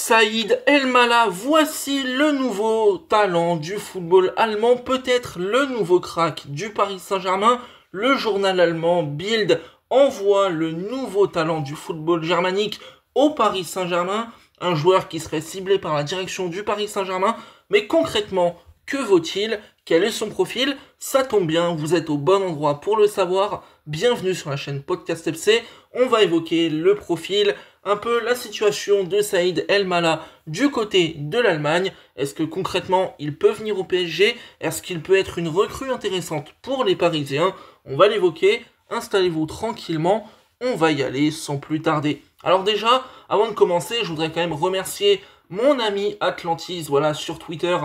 Saïd Elmala, voici le nouveau talent du football allemand, peut-être le nouveau crack du Paris Saint-Germain. Le journal allemand Bild envoie le nouveau talent du football germanique au Paris Saint-Germain, un joueur qui serait ciblé par la direction du Paris Saint-Germain. Mais concrètement, que vaut-il? Quel est son profil? Ça tombe bien, vous êtes au bon endroit pour le savoir. Bienvenue sur la chaîne Podcast FC. On va évoquer le profil, un peu la situation de Saïd Elmala du côté de l'Allemagne. Est-ce que concrètement il peut venir au PSG? Est-ce qu'il peut être une recrue intéressante pour les Parisiens? On va l'évoquer, installez-vous tranquillement, on va y aller sans plus tarder. Alors déjà, avant de commencer, je voudrais quand même remercier mon ami Atlantis, voilà, sur Twitter,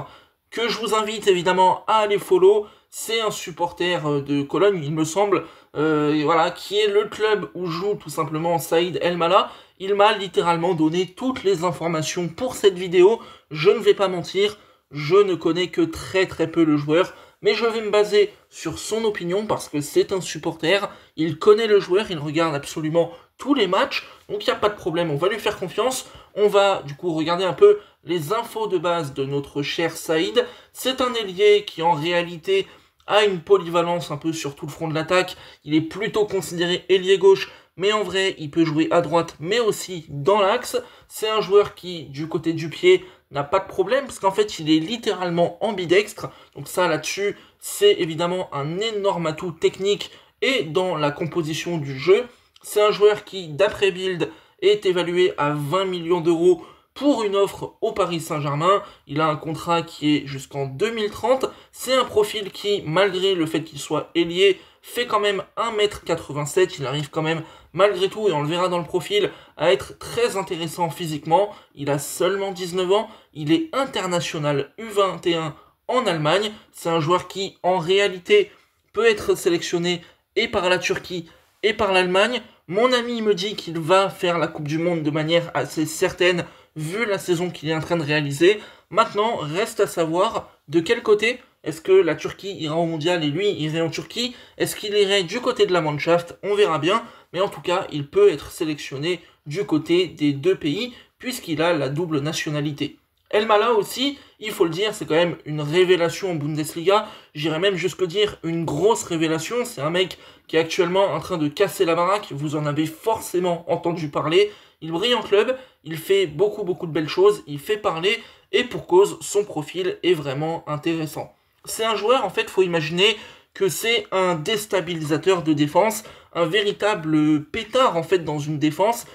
que je vous invite évidemment à aller follow. C'est un supporter de Cologne, il me semble, voilà, qui est le club où joue tout simplement Saïd Elmala. Il m'a littéralement donné toutes les informations pour cette vidéo. Je ne vais pas mentir, je ne connais que très peu le joueur, mais je vais me baser sur son opinion parce que c'est un supporter. Il connaît le joueur, il regarde absolument tous les matchs, donc il n'y a pas de problème, on va lui faire confiance. On va du coup regarder un peu les infos de base de notre cher Saïd. C'est un ailier qui en réalité a une polyvalence un peu sur tout le front de l'attaque. Il est plutôt considéré ailier gauche, mais en vrai, il peut jouer à droite, mais aussi dans l'axe. C'est un joueur qui, du côté du pied, n'a pas de problème, parce qu'en fait, il est littéralement ambidextre. Donc ça, là-dessus, c'est évidemment un énorme atout technique et dans la composition du jeu. C'est un joueur qui, d'après Bild, est évalué à 20 millions d'euros pour une offre au Paris Saint-Germain. Il a un contrat qui est jusqu'en 2030. C'est un profil qui, malgré le fait qu'il soit ailier, fait quand même 1m87. Il arrive quand même, malgré tout, et on le verra dans le profil, à être très intéressant physiquement. Il a seulement 19 ans. Il est international U21 en Allemagne. C'est un joueur qui, en réalité, peut être sélectionné et par la Turquie et par l'Allemagne. Mon ami me dit qu'il va faire la Coupe du Monde de manière assez certaine, vu la saison qu'il est en train de réaliser. Maintenant, reste à savoir de quel côté. Est-ce que la Turquie ira au mondial et lui irait en Turquie? Est-ce qu'il irait du côté de la Mannschaft? On verra bien. Mais en tout cas, il peut être sélectionné du côté des deux pays, puisqu'il a la double nationalité. Elmala aussi, il faut le dire, c'est quand même une révélation en Bundesliga. J'irais même jusque dire une grosse révélation. C'est un mec qui est actuellement en train de casser la baraque. Vous en avez forcément entendu parler. Il brille en club, il fait beaucoup de belles choses, il fait parler, et pour cause, son profil est vraiment intéressant. C'est un joueur, en fait, faut imaginer que c'est un déstabilisateur de défense, un véritable pétard, en fait, dans une défense.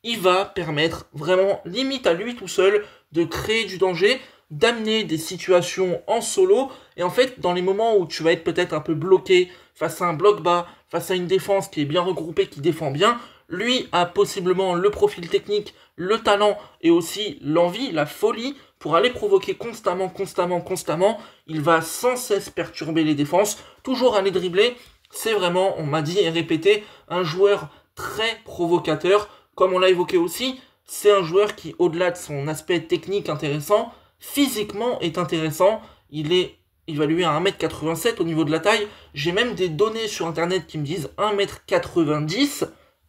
Il va permettre vraiment, limite à lui tout seul, de créer du danger, d'amener des situations en solo, et en fait, dans les moments où tu vas être peut-être un peu bloqué face à un bloc bas, face à une défense qui est bien regroupée, qui défend bien, lui a possiblement le profil technique, le talent et aussi l'envie, la folie pour aller provoquer constamment. Il va sans cesse perturber les défenses, toujours aller dribbler. C'est vraiment, on m'a dit et répété, un joueur très provocateur. Comme on l'a évoqué aussi, c'est un joueur qui, au-delà de son aspect technique intéressant, physiquement est intéressant. Il est évalué à 1m87 au niveau de la taille. J'ai même des données sur internet qui me disent 1m90.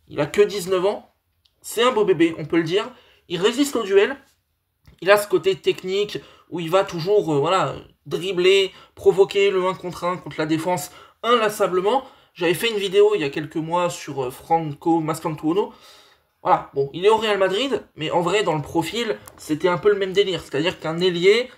Il a que 19 ans, c'est un beau bébé, on peut le dire. Il résiste au duel, il a ce côté technique où il va toujours dribbler, provoquer le 1 contre 1 contre la défense inlassablement. J'avais fait une vidéo il y a quelques mois sur Franco Mascantuono. Voilà, bon, il est au Real Madrid, mais en vrai, dans le profil, c'était un peu le même délire. C'est-à-dire qu'un ailier,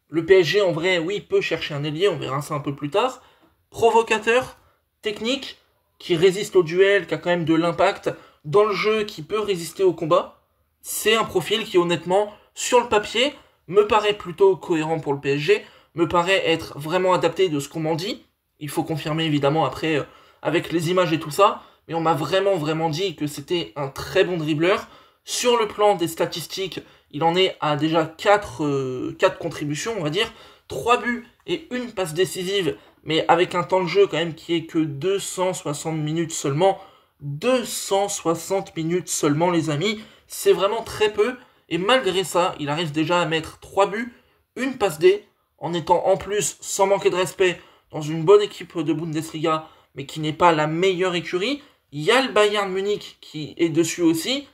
le PSG, en vrai, oui, peut chercher un ailier, on verra ça un peu plus tard. Provocateur, technique, qui résiste au duel, qui a quand même de l'impact dans le jeu, qui peut résister au combat. C'est un profil qui, honnêtement, sur le papier, me paraît plutôt cohérent pour le PSG, me paraît être vraiment adapté de ce qu'on m'en dit. Il faut confirmer, évidemment, après, avec les images et tout ça, mais on m'a vraiment dit que c'était un très bon dribbleur. Sur le plan des statistiques, il en est à déjà 4 contributions, on va dire, 3 buts et une passe décisive, mais avec un temps de jeu quand même qui est que 260 minutes seulement. 260 minutes seulement, les amis, c'est vraiment très peu, et malgré ça, il arrive déjà à mettre 3 buts, une passe D, en étant en plus, sans manquer de respect, dans une bonne équipe de Bundesliga, mais qui n'est pas la meilleure écurie. Il y a le Bayern Munich qui est dessus aussi.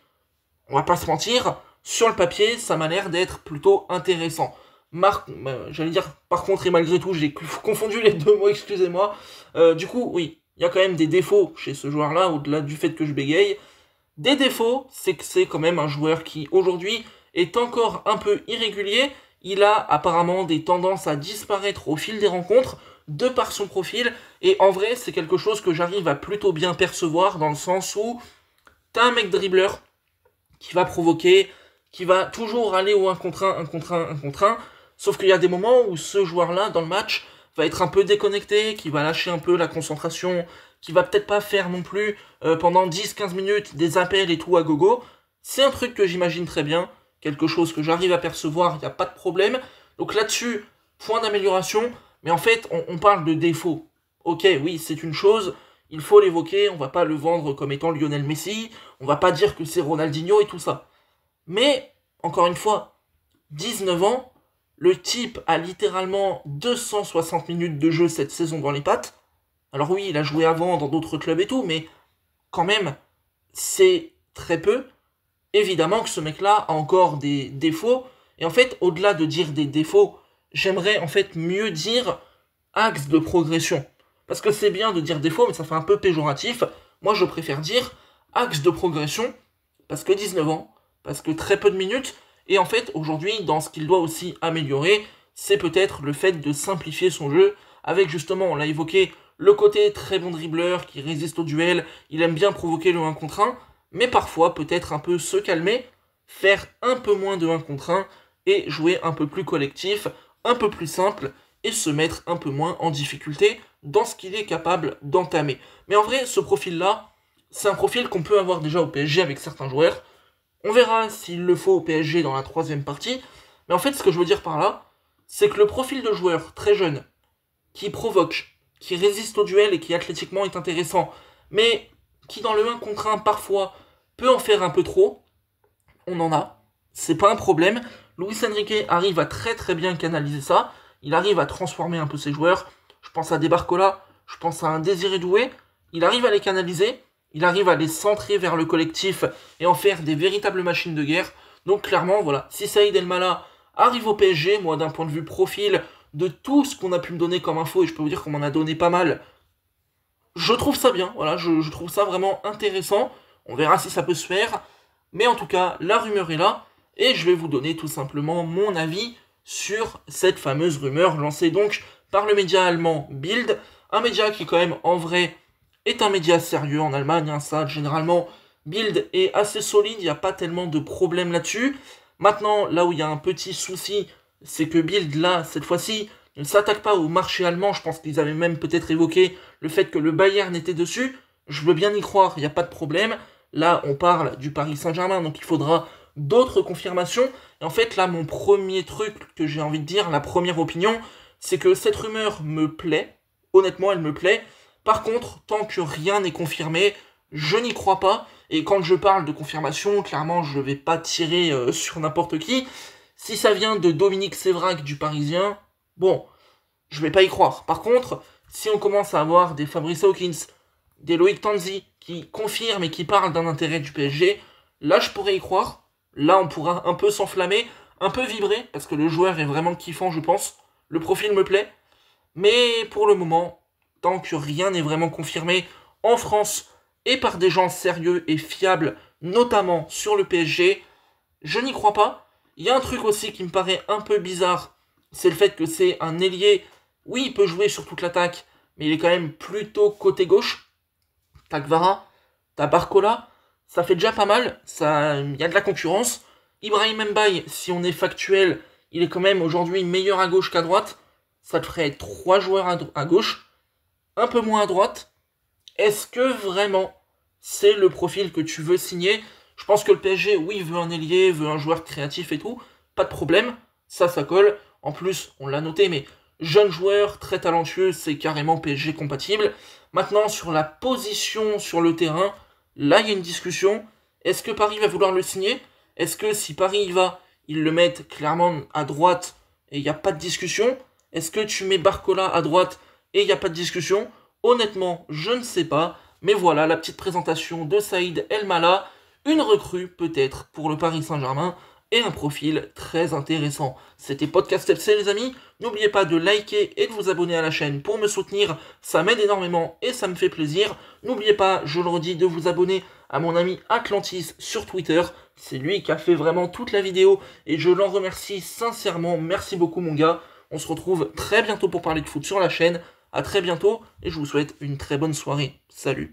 On va pas se mentir, sur le papier, ça m'a l'air d'être plutôt intéressant. J'allais dire, par contre, et malgré tout, j'ai confondu les deux mots, excusez-moi. Du coup, oui, il y a quand même des défauts chez ce joueur-là, au-delà du fait que je bégaye. Des défauts, c'est que c'est quand même un joueur qui, aujourd'hui, est encore un peu irrégulier. Il a apparemment des tendances à disparaître au fil des rencontres, de par son profil, et en vrai, c'est quelque chose que j'arrive à plutôt bien percevoir, dans le sens où t'as un mec dribbleur qui va provoquer, qui va toujours aller au 1 contre 1, 1 contre 1, 1 contre 1, sauf qu'il y a des moments où ce joueur-là, dans le match, va être un peu déconnecté, qui va lâcher un peu la concentration, qui va peut-être pas faire non plus pendant 10-15 minutes des appels et tout à gogo. C'est un truc que j'imagine très bien, quelque chose que j'arrive à percevoir, il n'y a pas de problème. Donc là-dessus, point d'amélioration, mais en fait, on parle de défaut. Ok, oui, c'est une chose, il faut l'évoquer, on va pas le vendre comme étant Lionel Messi, on va pas dire que c'est Ronaldinho et tout ça. Mais, encore une fois, 19 ans, le type a littéralement 260 minutes de jeu cette saison dans les pattes. Alors oui, il a joué avant dans d'autres clubs et tout, mais quand même, c'est très peu. Évidemment que ce mec-là a encore des défauts. Et en fait, au-delà de dire des défauts, j'aimerais en fait mieux dire axe de progression. Parce que c'est bien de dire défaut, mais ça fait un peu péjoratif. Moi, je préfère dire axe de progression, parce que 19 ans, parce que très peu de minutes, et en fait, aujourd'hui, dans ce qu'il doit aussi améliorer, c'est peut-être le fait de simplifier son jeu, avec justement, on l'a évoqué, le côté très bon dribbleur, qui résiste au duel, il aime bien provoquer le 1 contre 1, mais parfois, peut-être un peu se calmer, faire un peu moins de 1 contre 1, et jouer un peu plus collectif, un peu plus simple, et se mettre un peu moins en difficulté dans ce qu'il est capable d'entamer. Mais en vrai, ce profil-là, c'est un profil qu'on peut avoir déjà au PSG avec certains joueurs. On verra s'il le faut au PSG dans la troisième partie. Mais en fait, ce que je veux dire par là, c'est que le profil de joueur très jeune, qui provoque, qui résiste au duel et qui athlétiquement est intéressant, mais qui dans le 1 contre 1 parfois peut en faire un peu trop, on en a. C'est pas un problème. Luis Enrique arrive à très très bien canaliser ça. Il arrive à transformer un peu ses joueurs. Je pense à des Barcola, je pense à un Désiré Doué. Il arrive à les canaliser, il arrive à les centrer vers le collectif et en faire des véritables machines de guerre. Donc clairement, voilà, si Saïd Elmala arrive au PSG, moi d'un point de vue profil, de tout ce qu'on a pu me donner comme info, et je peux vous dire qu'on m'en a donné pas mal, je trouve ça bien, voilà, je trouve ça vraiment intéressant. On verra si ça peut se faire. Mais en tout cas, la rumeur est là, et je vais vous donner tout simplement mon avis sur cette fameuse rumeur lancée donc par le média allemand Bild, un média qui quand même en vrai est un média sérieux en Allemagne, hein, ça généralement Bild est assez solide, il n'y a pas tellement de problème là-dessus. Maintenant, là où il y a un petit souci, c'est que Bild là, cette fois-ci, ne s'attaque pas au marché allemand, je pense qu'ils avaient même peut-être évoqué le fait que le Bayern était dessus, je veux bien y croire, il n'y a pas de problème. Là, on parle du Paris Saint-Germain, donc il faudra d'autres confirmations. Et en fait, là, mon premier truc que j'ai envie de dire, la première opinion, c'est que cette rumeur me plaît. Honnêtement, elle me plaît. Par contre, tant que rien n'est confirmé, je n'y crois pas. Et quand je parle de confirmation, clairement, je ne vais pas tirer sur n'importe qui. Si ça vient de Dominique Sévrac du Parisien, bon, je vais pas y croire. Par contre, si on commence à avoir des Fabrice Hawkins, des Loïc Tanzi qui confirment et qui parlent d'un intérêt du PSG, là je pourrais y croire. Là on pourra un peu s'enflammer, un peu vibrer, parce que le joueur est vraiment kiffant je pense. Le profil me plaît. Mais pour le moment, tant que rien n'est vraiment confirmé en France et par des gens sérieux et fiables, notamment sur le PSG, je n'y crois pas. Il y a un truc aussi qui me paraît un peu bizarre, c'est le fait que c'est un ailier. Oui, il peut jouer sur toute l'attaque, mais il est quand même plutôt côté gauche. T'as Kvara, t'as Barcola, ça fait déjà pas mal, il y a de la concurrence. Ibrahim Mbaye, si on est factuel, il est quand même aujourd'hui meilleur à gauche qu'à droite. Ça te ferait 3 joueurs à gauche, un peu moins à droite. Est-ce que vraiment c'est le profil que tu veux signer? Je pense que le PSG, oui, veut un ailier, veut un joueur créatif et tout, pas de problème, ça colle. En plus, on l'a noté, mais jeune joueur, très talentueux, c'est carrément PSG compatible. Maintenant, sur la position sur le terrain, là, il y a une discussion. Est-ce que Paris va vouloir le signer? Est-ce que si Paris y va, ils le mettent clairement à droite et il n'y a pas de discussion? Est-ce que tu mets Barcola à droite et il n'y a pas de discussion? Honnêtement, je ne sais pas. Mais voilà, la petite présentation de Saïd Elmala, une recrue peut-être pour le Paris Saint-Germain, et un profil très intéressant. C'était Podcast FC les amis, n'oubliez pas de liker et de vous abonner à la chaîne pour me soutenir, ça m'aide énormément et ça me fait plaisir. N'oubliez pas, je le redis, de vous abonner à mon ami Atlantis sur Twitter, c'est lui qui a fait vraiment toute la vidéo et je l'en remercie sincèrement, merci beaucoup mon gars. On se retrouve très bientôt pour parler de foot sur la chaîne, à très bientôt et je vous souhaite une très bonne soirée, salut.